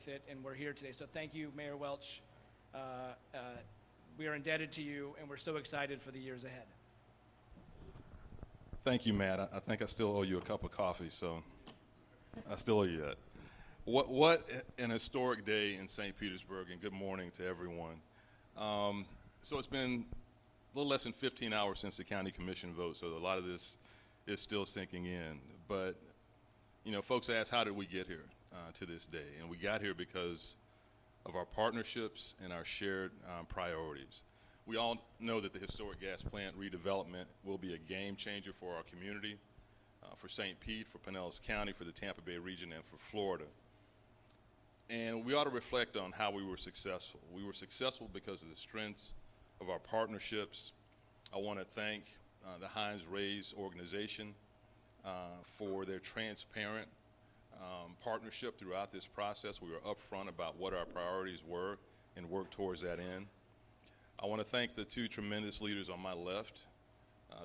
with it, and we're here today. So thank you, Mayor Welch. We are indebted to you, and we're so excited for the years ahead. Thank you, Matt. I think I still owe you a cup of coffee, so I still owe you that. What an historic day in St. Petersburg, and good morning to everyone. So it's been a little less than 15 hours since the county commission vote, so a lot of this is still sinking in. But, you know, folks ask, how did we get here to this day? And we got here because of our partnerships and our shared priorities. We all know that the historic gas plant redevelopment will be a game changer for our community, for St. Pete, for Pinellas County, for the Tampa Bay region, and for Florida. And we ought to reflect on how we were successful. We were successful because of the strengths of our partnerships. I want to thank the Heinz Rays organization for their transparent partnership throughout this process. We were upfront about what our priorities were and worked towards that end. I want to thank the two tremendous leaders on my left,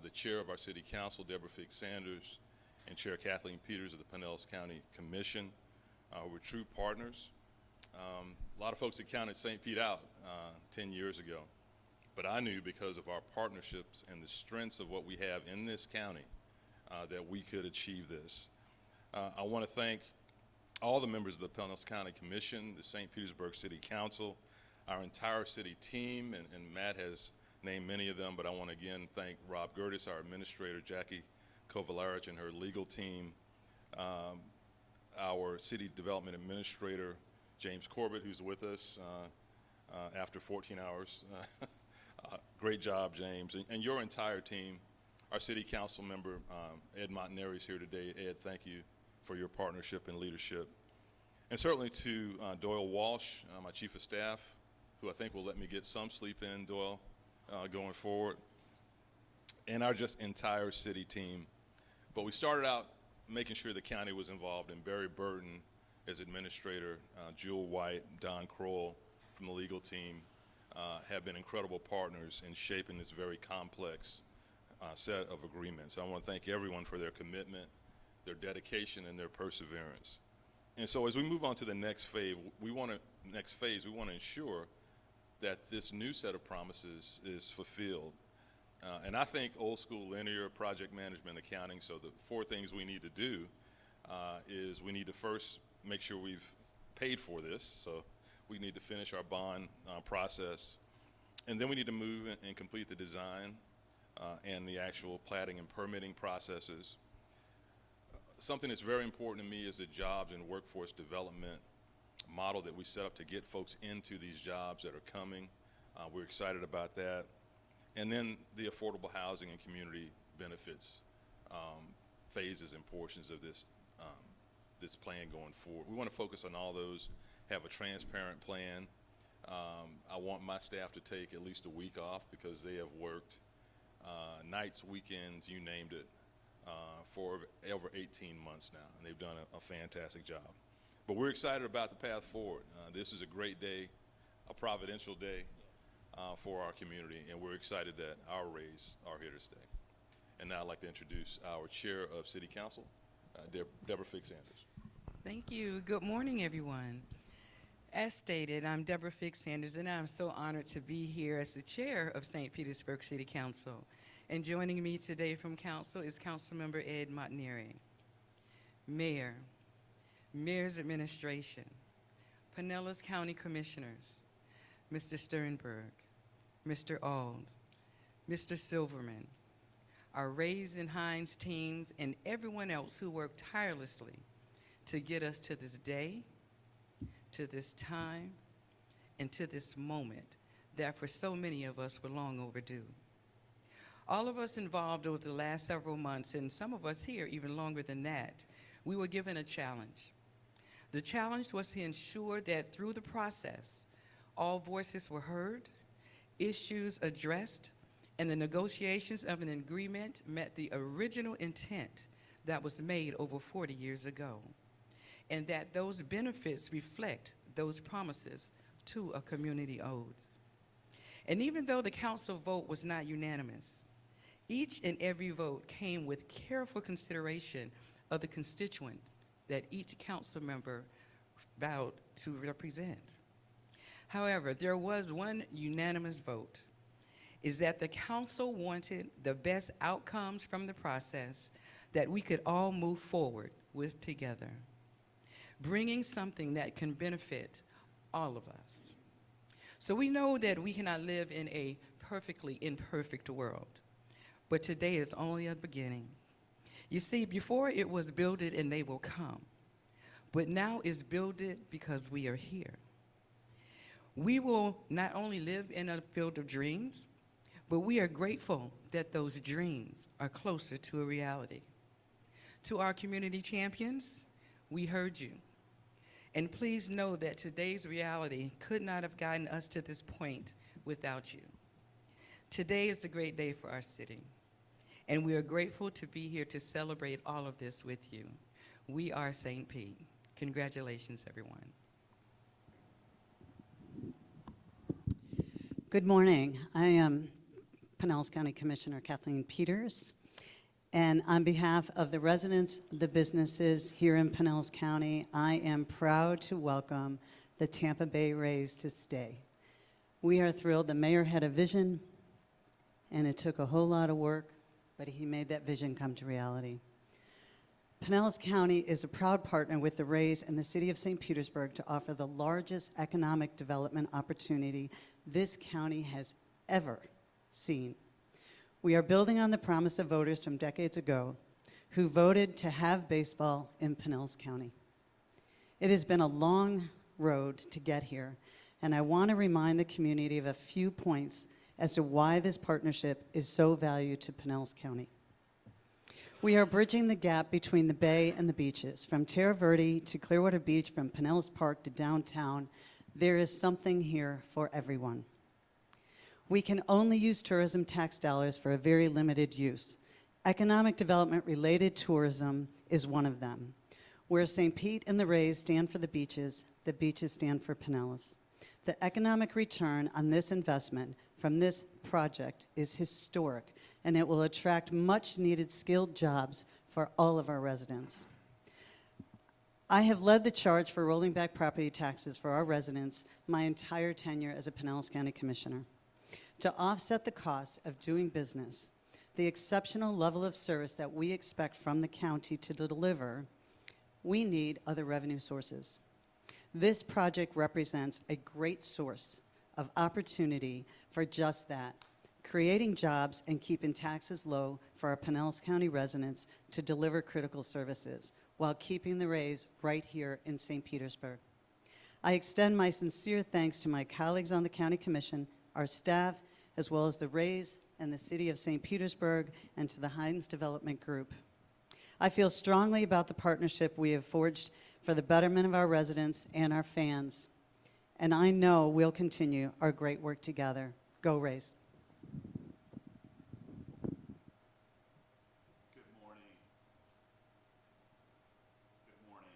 the chair of our city council, Deborah Fix-Sanders, and Chair Kathleen Peters of the Pinellas County Commission. We're true partners. A lot of folks had counted St. Pete out 10 years ago, but I knew because of our partnerships and the strengths of what we have in this county that we could achieve this. I want to thank all the members of the Pinellas County Commission, the St. Petersburg City Council, our entire city team, and Matt has named many of them, but I want to again thank Rob Gertis, our administrator, Jackie Kovalarich and her legal team, our city development administrator, James Corbett, who's with us after 14 hours. Great job, James, and your entire team. Our city council member, Ed Montaneri, is here today. Ed, thank you for your partnership and leadership. And certainly to Doyle Walsh, my chief of staff, who I think will let me get some sleep in, Doyle, going forward, and our just entire city team. But we started out making sure the county was involved, and Barry Burton as administrator, Jewel White, Don Kroll from the legal team have been incredible partners in shaping this very complex set of agreements. I want to thank everyone for their commitment, their dedication, and their perseverance. And so as we move on to the next phase, we want to ensure that this new set of promises is fulfilled. And I think old school linear project management accounting, so the four things we need to do is we need to first make sure we've paid for this, so we need to finish our bond process, and then we need to move and complete the design and the actual platting and permitting processes. Something that's very important to me is the jobs and workforce development model that we set up to get folks into these jobs that are coming. We're excited about that. And then the affordable housing and community benefits phases and portions of this this plan going forward. We want to focus on all those, have a transparent plan. I want my staff to take at least a week off because they have worked nights, weekends, you named it, for over 18 months now, and they've done a fantastic job. But we're excited about the path forward. This is a great day, a providential day for our community, and we're excited that our Rays are here to stay. And now I'd like to introduce our Chair of City Council, Deborah Fix-Sanders. Thank you. Good morning, everyone. As stated, I'm Deborah Fix-Sanders, and I'm so honored to be here as the Chair of St. Petersburg City Council. And joining me today from Council is Councilmember Ed Montaneri, Mayor, Mayor's Administration, Pinellas County Commissioners, Mr. Sternberg, Mr. Auld, Mr. Silverman, our Rays and Heinz teams, and everyone else who worked tirelessly to get us to this day, to this time, and to this moment that for so many of us were long overdue. All of us involved over the last several months, and some of us here even longer than that, we were given a challenge. The challenge was to ensure that through the process, all voices were heard, issues addressed, and the negotiations of an agreement met the original intent that was made over 40 years ago, and that those benefits reflect those promises to a community owed. And even though the council vote was not unanimous, each and every vote came with careful consideration of the constituent that each council member vowed to represent. However, there was one unanimous vote, is that the council wanted the best outcomes from the process that we could all move forward with together, bringing something that can benefit all of us. So we know that we cannot live in a perfectly imperfect world, but today is only a beginning. You see, before it was build it and they will come, but now is build it because we are here. We will not only live in a field of dreams, but we are grateful that those dreams are closer to a reality. To our community champions, we heard you. And please know that today's reality could not have gotten us to this point without you. Today is a great day for our city, and we are grateful to be here to celebrate all of this with you. We are St. Pete. Congratulations, everyone. Good morning. I am Pinellas County Commissioner Kathleen Peters. And on behalf of the residents, the businesses here in Pinellas County, I am proud to welcome the Tampa Bay Rays to stay. We are thrilled. The mayor had a vision, and it took a whole lot of work, but he made that vision come to reality. Pinellas County is a proud partner with the Rays and the city of St. Petersburg to offer the largest economic development opportunity this county has ever seen. We are building on the promise of voters from decades ago who voted to have baseball in Pinellas County. It has been a long road to get here, and I want to remind the community of a few points as to why this partnership is so valued to Pinellas County. We are bridging the gap between the bay and the beaches. From Terra Verde to Clearwater Beach, from Pinellas Park to downtown, there is something here for everyone. We can only use tourism tax dollars for a very limited use. Economic development related tourism is one of them. Where St. Pete and the Rays stand for the beaches stand for Pinellas. The economic return on this investment from this project is historic, and it will attract much needed skilled jobs for all of our residents. I have led the charge for rolling back property taxes for our residents my entire tenure as a Pinellas County Commissioner. To offset the cost of doing business, the exceptional level of service that we expect from the county to deliver, we need other revenue sources. This project represents a great source of opportunity for just that, creating jobs and keeping taxes low for our Pinellas County residents to deliver critical services while keeping the Rays right here in St. Petersburg. I extend my sincere thanks to my colleagues on the County Commission, our staff, as well as the Rays and the City of St. Petersburg, and to the Hines Development Group. I feel strongly about the partnership we have forged for the betterment of our residents and our fans, and I know we'll continue our great work together. Go Rays. Good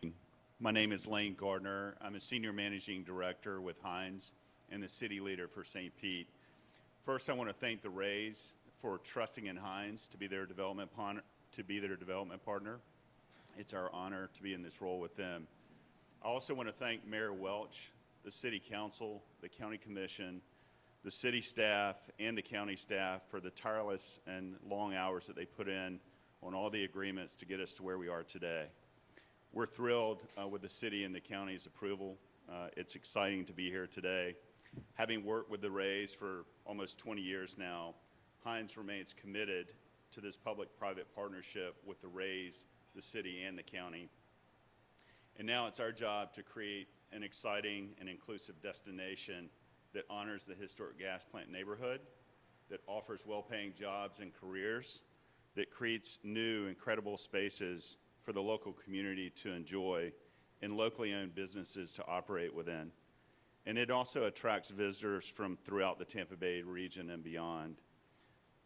morning. My name is Lane Gardner. I'm a Senior Managing Director with Hines and the City Leader for St. Pete. First, I want to thank the Rays for trusting in Hines to be their development partner. It's our honor to be in this role with them. I also want to thank Mayor Welch, the City Council, the County Commission, the city staff, and the county staff for the tireless and long hours that they put in on all the agreements to get us to where we are today. We're thrilled with the city and the county's approval. It's exciting to be here today. Having worked with the Rays for almost 20 years now, Hines remains committed to this public-private partnership with the Rays, the city, and the county. And now it's our job to create an exciting and inclusive destination that honors the historic gas plant neighborhood, that offers well-paying jobs and careers, that creates new, incredible spaces for the local community to enjoy and locally owned businesses to operate within. And it also attracts visitors from throughout the Tampa Bay region and beyond.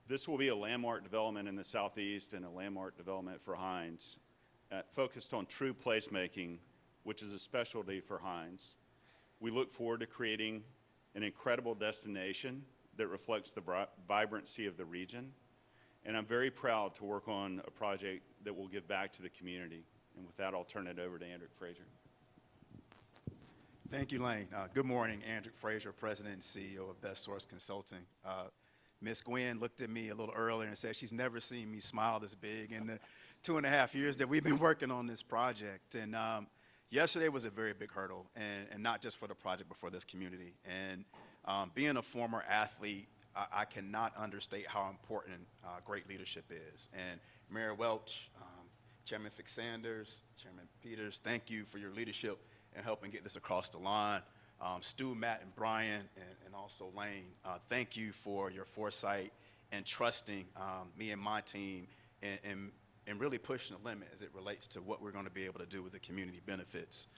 This will be a landmark development in the Southeast and a landmark development for Hines, focused on true placemaking, which is a specialty for Hines. We look forward to creating an incredible destination that reflects the vibrancy of the region. And I'm very proud to work on a project that will give back to the community. And with that, I'll turn it over to Andrew Frazier. Thank you, Lane. Good morning, Andrew Frazier, President and CEO of Best Source Consulting. Ms. Gwen looked at me a little earlier and said she's never seen me smile this big in the 2.5 years that we've been working on this project. And yesterday was a very big hurdle, and not just for the project, but for this community. And being a former athlete, I cannot understate how important great leadership is. And Mayor Welch, Chairman Fix-Sanders, Chairman Peters, thank you for your leadership and helping get this across the line. Stu, Matt, and Brian, and also Lane, thank you for your foresight and trusting me and my team and really pushing the limit as it relates to what we're going to be able to do with the community benefits.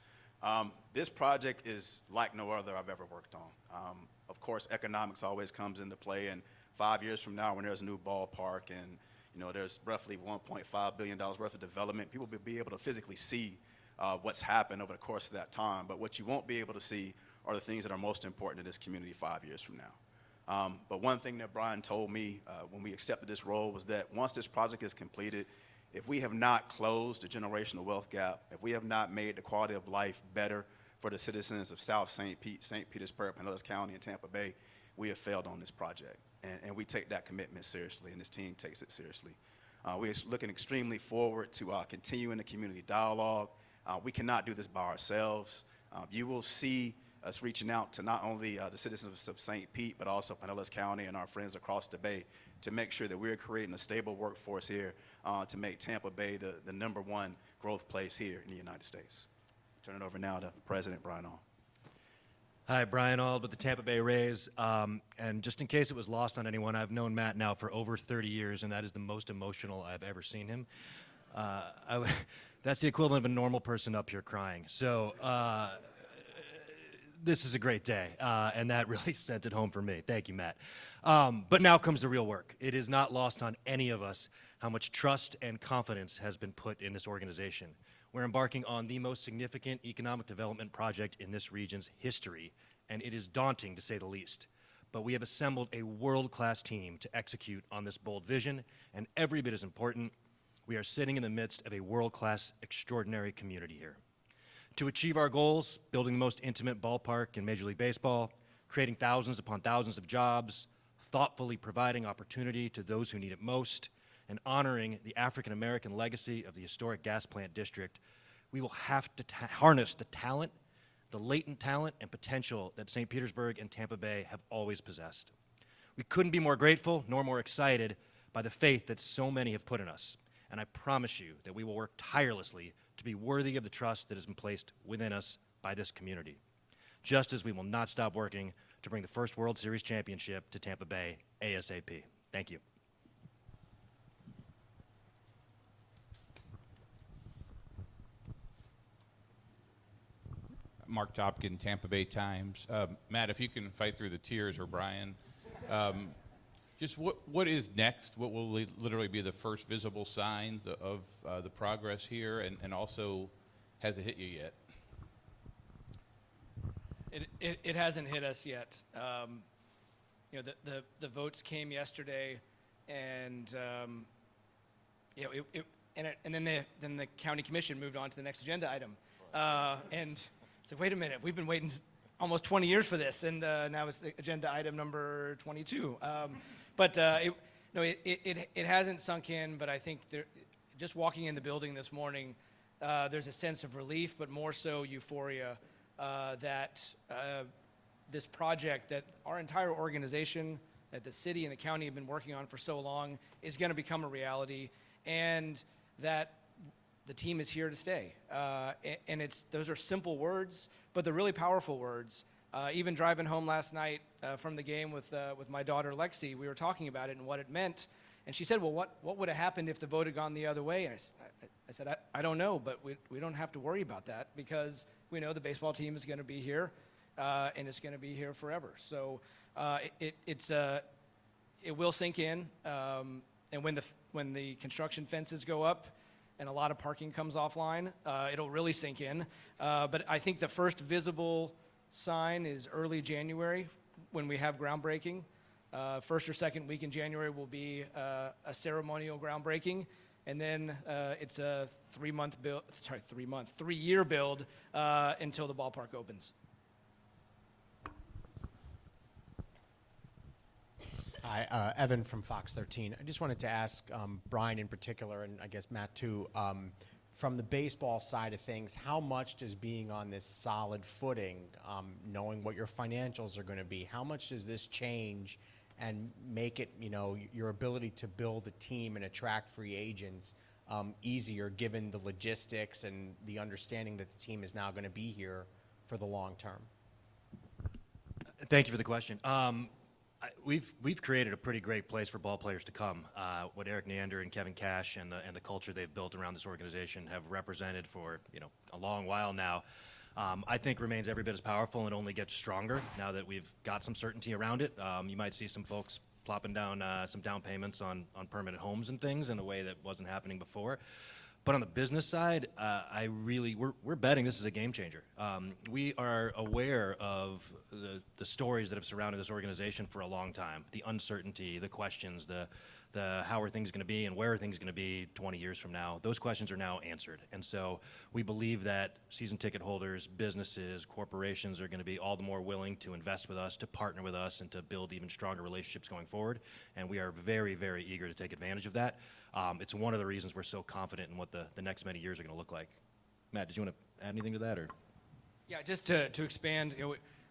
This project is like no other I've ever worked on. Of course, economics always comes into play, and 5 years from now when there's a new ballpark and there's roughly $1.5 billion worth of development, people will be able to physically see what's happened over the course of that time. But what you won't be able to see are the things that are most important to this community 5 years from now. But one thing that Brian told me when we accepted this role was that once this project is completed, if we have not closed the generational wealth gap, if we have not made the quality of life better for the citizens of South St. Petersburg, Pinellas County, and Tampa Bay, we have failed on this project. And we take that commitment seriously, and this team takes it seriously. We're looking extremely forward to continuing the community dialogue. We cannot do this by ourselves. You will see us reaching out to not only the citizens of St. Pete, but also Pinellas County and our friends across the Bay to make sure that we're creating a stable workforce here to make Tampa Bay the #1 growth place here in the United States. Turn it over now to President Brian Auld. Hi, Brian Auld with the Tampa Bay Rays. And just in case it was lost on anyone, I've known Matt now for over 30 years, and that is the most emotional I've ever seen him. That's the equivalent of a normal person up here crying. So this is a great day, and that really sent it home for me. Thank you, Matt. But now comes the real work. It is not lost on any of us how much trust and confidence has been put in this organization. We're embarking on the most significant economic development project in this region's history, and it is daunting to say the least. But we have assembled a world-class team to execute on this bold vision, and every bit as important, we are sitting in the midst of a world-class, extraordinary community here. To achieve our goals, building the most intimate ballpark in Major League Baseball, creating thousands upon thousands of jobs, thoughtfully providing opportunity to those who need it most, and honoring the African-American legacy of the historic gas plant district, we will have to harness the talent, the latent talent and potential that St. Petersburg and Tampa Bay have always possessed. We couldn't be more grateful nor more excited by the faith that so many have put in us, and I promise you that we will work tirelessly to be worthy of the trust that has been placed within us by this community, just as we will not stop working to bring the first World Series championship to Tampa Bay ASAP. Thank you. Mark Topkin, Tampa Bay Times. Matt, if you can fight through the tears, or Brian, just what is next? What will literally be the first visible signs of the progress here, and also, has it hit you yet? It hasn't hit us yet. The votes came yesterday, and and then the county commission moved on to the next agenda item, and. So wait a minute, we've been waiting almost 20 years for this, and now it's agenda item number 22. But it hasn't sunk in, but I think just walking in the building this morning, there's a sense of relief, but more so euphoria that this project that our entire organization, that the city and the county have been working on for so long, is going to become a reality, and that the team is here to stay. And those are simple words, but they're really powerful words. Even driving home last night from the game with my daughter Lexi, we were talking about it and what it meant. And she said, well, what would have happened if the vote had gone the other way? And I said, I don't know, but we don't have to worry about that because we know the baseball team is going to be here, and it's going to be here forever. So it will sink in. And when the construction fences go up, and a lot of parking comes offline, it'll really sink in. But I think the first visible sign is early January when we have groundbreaking. First or second week in January will be a ceremonial groundbreaking, and then it's a 3-year build until the ballpark opens. Hi, Evan from Fox 13. I just wanted to ask Brian in particular, and I guess Matt too, from the baseball side of things, how much does being on this solid footing, knowing what your financials are going to be, how much does this change and make it, your ability to build a team and attract free agents easier, given the logistics and the understanding that the team is now going to be here for the long term? Thank you for the question. We've created a pretty great place for ball players to come. What Eric Neander and Kevin Cash and the culture they've built around this organization have represented for a long while now, I think remains every bit as powerful and only gets stronger now that we've got some certainty around it. You might see some folks plopping down some down payments on permanent homes and things in a way that wasn't happening before. But on the business side, we're betting this is a game changer. We are aware of the stories that have surrounded this organization for a long time. The uncertainty, the questions, the how are things going to be and where are things going to be 20 years from now. Those questions are now answered. And so we believe that season ticket holders, businesses, corporations are going to be all the more willing to invest with us, to partner with us, and to build even stronger relationships going forward. And we are very, very eager to take advantage of that. It's one of the reasons we're so confident in what the next many years are going to look like. Matt, did you want to add anything to that? Or? Yeah, just to expand,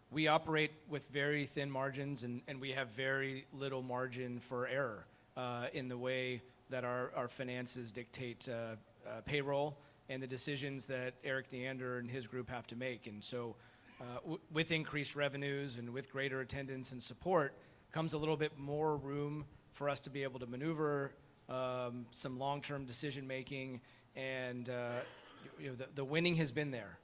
we operate with very thin margins, and we have very little margin for error in the way that our finances dictate payroll and the decisions that Eric Neander and his group have to make. And so with increased revenues and with greater attendance and support comes a little bit more room for us to be able to maneuver some long-term decision making, and the winning has been there.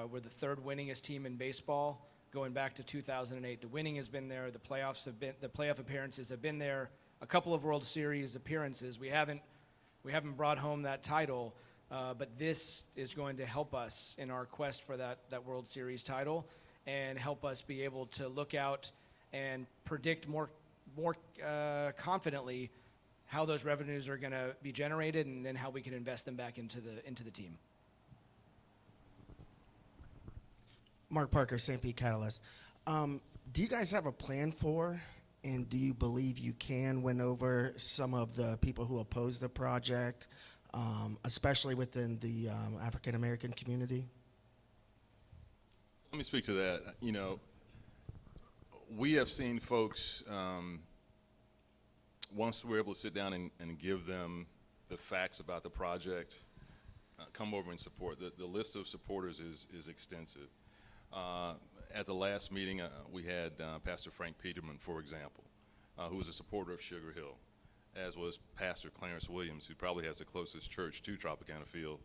We're the third winningest team in baseball going back to 2008. The winning has been there. The playoff appearances have been there. A couple of World Series appearances. We haven't brought home that title, but this is going to help us in our quest for that World Series title, and help us be able to look out and predict more confidently how those revenues are going to be generated, and then how we can invest them back into the team. Mark Parker, St. Pete Catalyst. Do you guys have a plan for, and do you believe you can win over some of the people who oppose the project, especially within the African American community? Let me speak to that. We have seen folks, once we're able to sit down and give them the facts about the project, come over and support. The list of supporters is extensive. At the last meeting, we had Pastor Frank Peterman, for example, who was a supporter of Sugar Hill, as was Pastor Clarence Williams, who probably has the closest church to Tropicana Field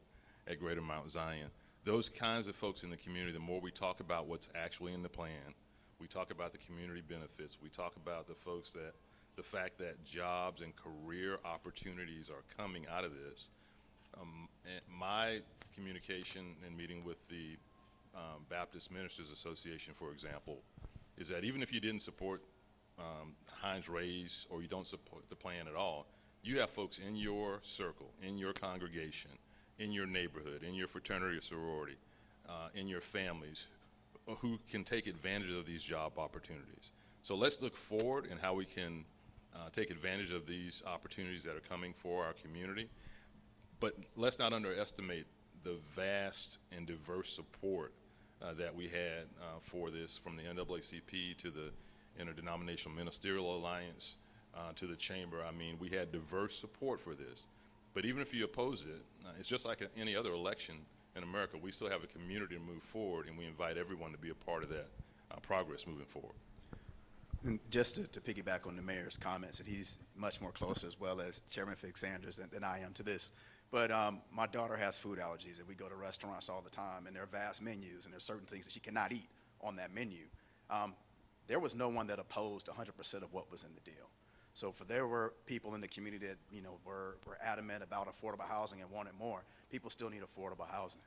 at Greater Mount Zion. Those kinds of folks in the community, the more we talk about what's actually in the plan, we talk about the community benefits, we talk about the fact that jobs and career opportunities are coming out of this. My communication and meeting with the Baptist Ministers Association, for example, is that even if you didn't support Heinz Rays, or you don't support the plan at all, you have folks in your circle, in your congregation, in your neighborhood, in your fraternity or sorority, in your families, who can take advantage of these job opportunities. So let's look forward in how we can take advantage of these opportunities that are coming for our community. But let's not underestimate the vast and diverse support that we had for this, from the NAACP to the Interdenominational Ministerial Alliance to the Chamber. I mean, we had diverse support for this. But even if you oppose it, it's just like any other election in America. We still have a community to move forward, and we invite everyone to be a part of that progress moving forward. And just to piggyback on the mayor's comments, and he's much more close, as well as Chairman Fig Sanders, than I am to this. But my daughter has food allergies, and we go to restaurants all the time, and there are vast menus, and there are certain things that she cannot eat on that menu. There was no one that opposed 100% of what was in the deal. So there were people in the community that were adamant about affordable housing and wanted more. People still need affordable housing.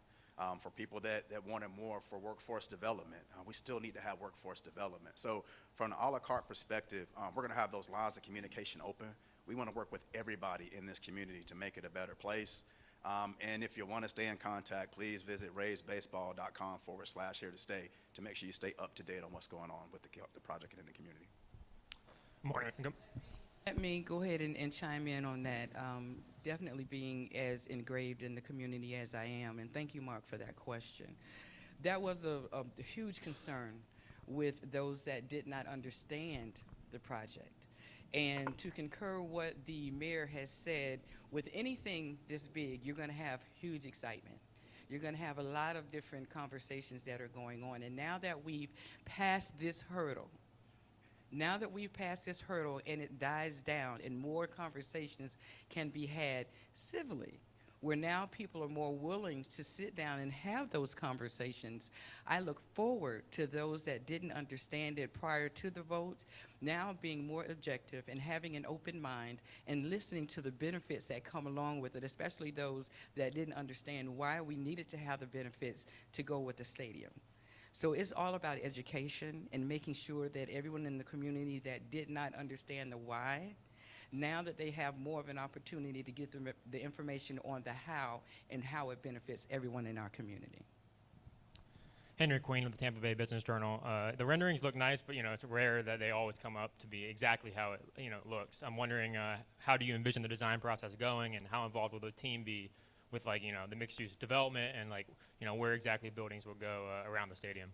For people that wanted more for workforce development, we still need to have workforce development. So from an a la carte perspective, we're going to have those lines of communication open. We want to work with everybody in this community to make it a better place. And if you want to stay in contact, please visit raysbaseball.com/here to stay to make sure you stay up to date on what's going on with the project and in the community. Morning. Let me go ahead and chime in on that. Definitely being as engraved in the community as I am, and thank you, Mark, for that question. That was a huge concern with those that did not understand the project. And to concur what the mayor has said, with anything this big, you're going to have huge excitement. You're going to have a lot of different conversations that are going on. And now that we've passed this hurdle, and it dies down and more conversations can be had civilly, where now people are more willing to sit down and have those conversations, I look forward to those that didn't understand it prior to the vote now being more objective and having an open mind and listening to the benefits that come along with it, especially those that didn't understand why we needed to have the benefits to go with the stadium. So it's all about education and making sure that everyone in the community that did not understand the why, now that they have more of an opportunity to get the information on the how and how it benefits everyone in our community. Henry Queen with the Tampa Bay Business Journal. The renderings look nice, but it's rare that they always come up to be exactly how it looks. I'm wondering how do you envision the design process going, and how involved will the team be with the mixed-use development and where exactly buildings will go around the stadium?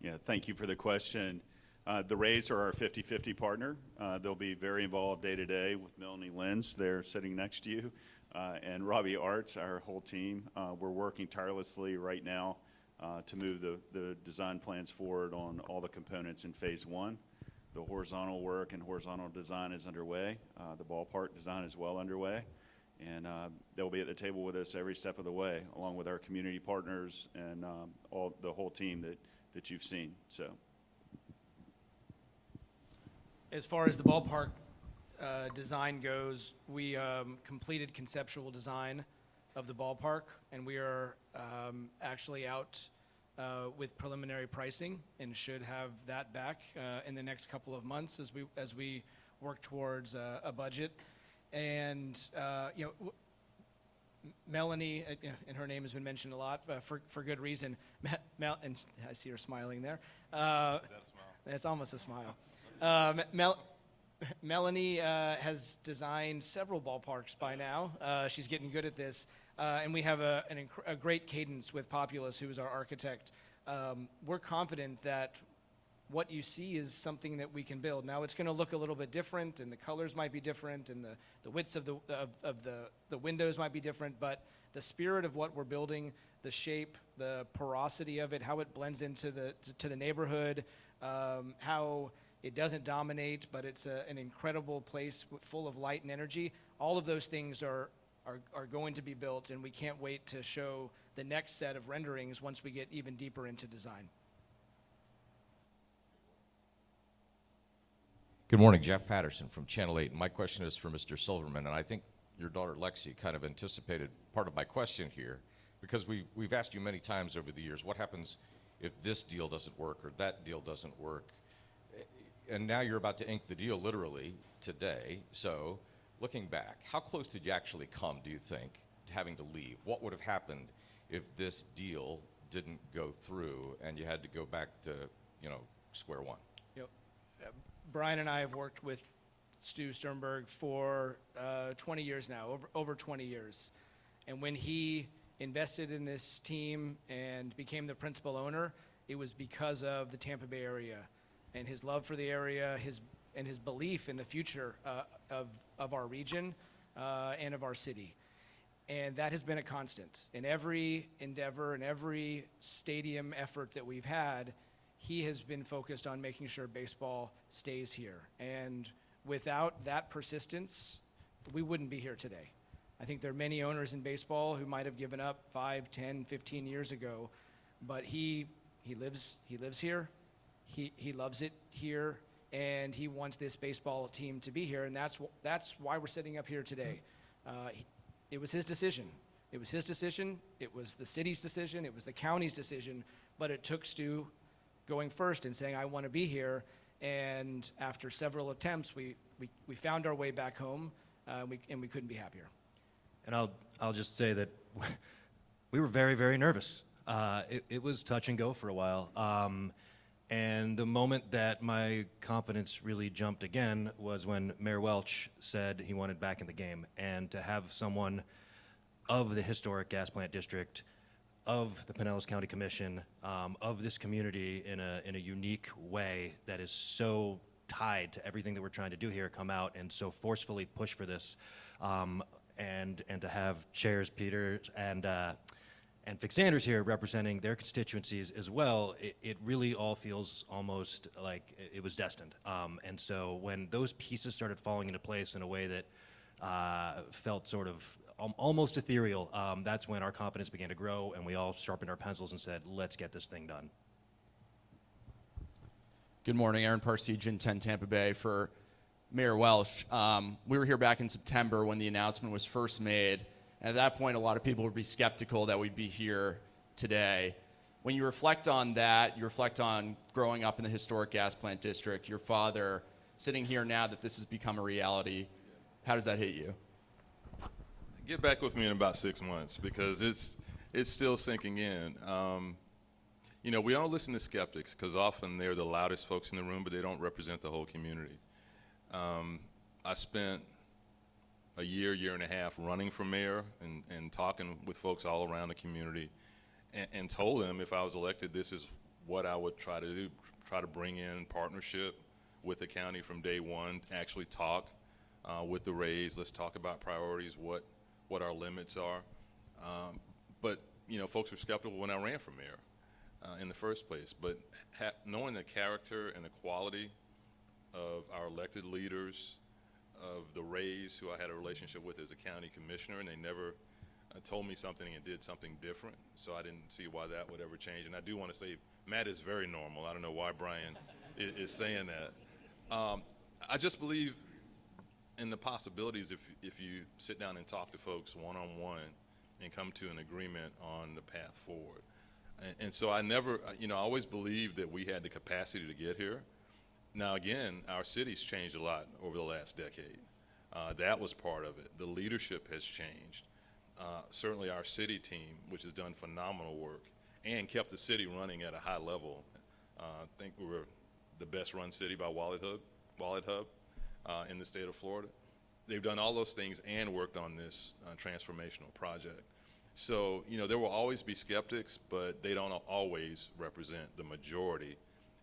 Yeah, thank you for the question. The Rays are our 50-50 partner. They'll be very involved day to day with Melanie Lenz there sitting next to you, and Robbie Arts, our whole team. We're working tirelessly right now to move the design plans forward on all the components in phase one. The horizontal work and horizontal design is underway. The ballpark design is well underway. And they'll be at the table with us every step of the way, along with our community partners and the whole team that you've seen. So, As far as the ballpark design goes, we completed conceptual design of the ballpark, and we are actually out with preliminary pricing and should have that back in the next couple of months as we work towards a budget. And Melanie, and her name has been mentioned a lot for good reason. And I see her smiling there. Is that a smile? It's almost a smile. Melanie has designed several ballparks by now. She's getting good at this. And we have a great cadence with Populous, who is our architect. We're confident that what you see is something that we can build. Now it's going to look a little bit different, and the colors might be different, and the widths of the windows might be different, but the spirit of what we're building, the shape, the porosity of it, how it blends into the neighborhood, how it doesn't dominate, but it's an incredible place full of light and energy. All of those things are going to be built, and we can't wait to show the next set of renderings once we get even deeper into design. Good morning, Jeff Patterson from Channel 8. My question is for Mr. Silverman, and I think your daughter Lexi kind of anticipated part of my question here, because we've asked you many times over the years, what happens if this deal doesn't work or that deal doesn't work? And now you're about to ink the deal literally today. So looking back, how close did you actually come, do you think, to having to leave? What would have happened if this deal didn't go through and you had to go back to, square one? Brian and I have worked with Stu Sternberg for 20 years now, over 20 years. And when he invested in this team and became the principal owner, it was because of the Tampa Bay area and his love for the area, his belief in the future of our region and of our city. And that has been a constant. In every endeavor, in every stadium effort that we've had, he has been focused on making sure baseball stays here. And without that persistence, we wouldn't be here today. I think there are many owners in baseball who might have given up 5, 10, 15 years ago, but he lives here. He loves it here, and he wants this baseball team to be here, and that's why we're sitting up here today. It was his decision. It was his decision. It was the city's decision. It was the county's decision, but it took Stu going first and saying, I want to be here. And after several attempts, we found our way back home, and we couldn't be happier. And I'll just say that we were very, very nervous. It was touch and go for a while. And the moment that my confidence really jumped again was when Mayor Welch said he wanted back in the game. And to have someone of the historic gas plant district, of the Pinellas County Commission, of this community in a unique way that is so tied to everything that we're trying to do here come out and so forcefully push for this, and to have chairs Peter and Vic Sanders here representing their constituencies as well, it really all feels almost like it was destined. And so when those pieces started falling into place in a way that felt sort of almost ethereal, that's when our confidence began to grow and we all sharpened our pencils and said, let's get this thing done. Good morning, Aaron Parsegian, 10 Tampa Bay for Mayor Welch. We were here back in September when the announcement was first made. And at that point, a lot of people would be skeptical that we'd be here today. When you reflect on that, you reflect on growing up in the historic gas plant district, your father sitting here now that this has become a reality, how does that hit you? Get back with me in about 6 months because it's still sinking in. You know, we don't listen to skeptics because often they're the loudest folks in the room, but they don't represent the whole community. I spent a year and a half running for mayor and talking with folks all around the community and told them if I was elected, this is what I would try to do, try to bring in partnership with the county from day one, actually talk with the Rays. Let's talk about priorities, what our limits are. But, you know, folks were skeptical when I ran for mayor in the first place. But knowing the character and the quality of our elected leaders, of the Rays, who I had a relationship with as a county commissioner, and they never told me something and did something different, so I didn't see why that would ever change. And I do want to say, Matt is very normal. I don't know why Brian is saying that. I just believe in the possibilities if you sit down and talk to folks one-on-one and come to an agreement on the path forward. And so I never, you know, I always believed that we had the capacity to get here. Now, again, our city's changed a lot over the last decade. That was part of it. The leadership has changed. Certainly our city team, which has done phenomenal work and kept the city running at a high level. I think we were the best run city by Wallet Hub in the state of Florida. They've done all those things and worked on this transformational project. So, you know, there will always be skeptics, but they don't always represent the majority.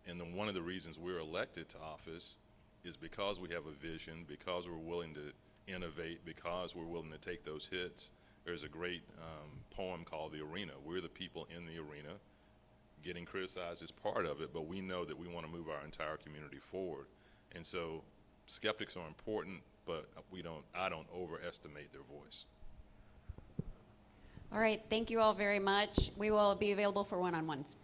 And then one of the reasons we're elected to office is because we have a vision, because we're willing to innovate, because we're willing to take those hits. There's a great poem called The Arena. We're the people in the arena. Getting criticized is part of it, but we know that we want to move our entire community forward. And so skeptics are important, but I don't overestimate their voice. All right, thank you all very much. We will be available for one-on-ones.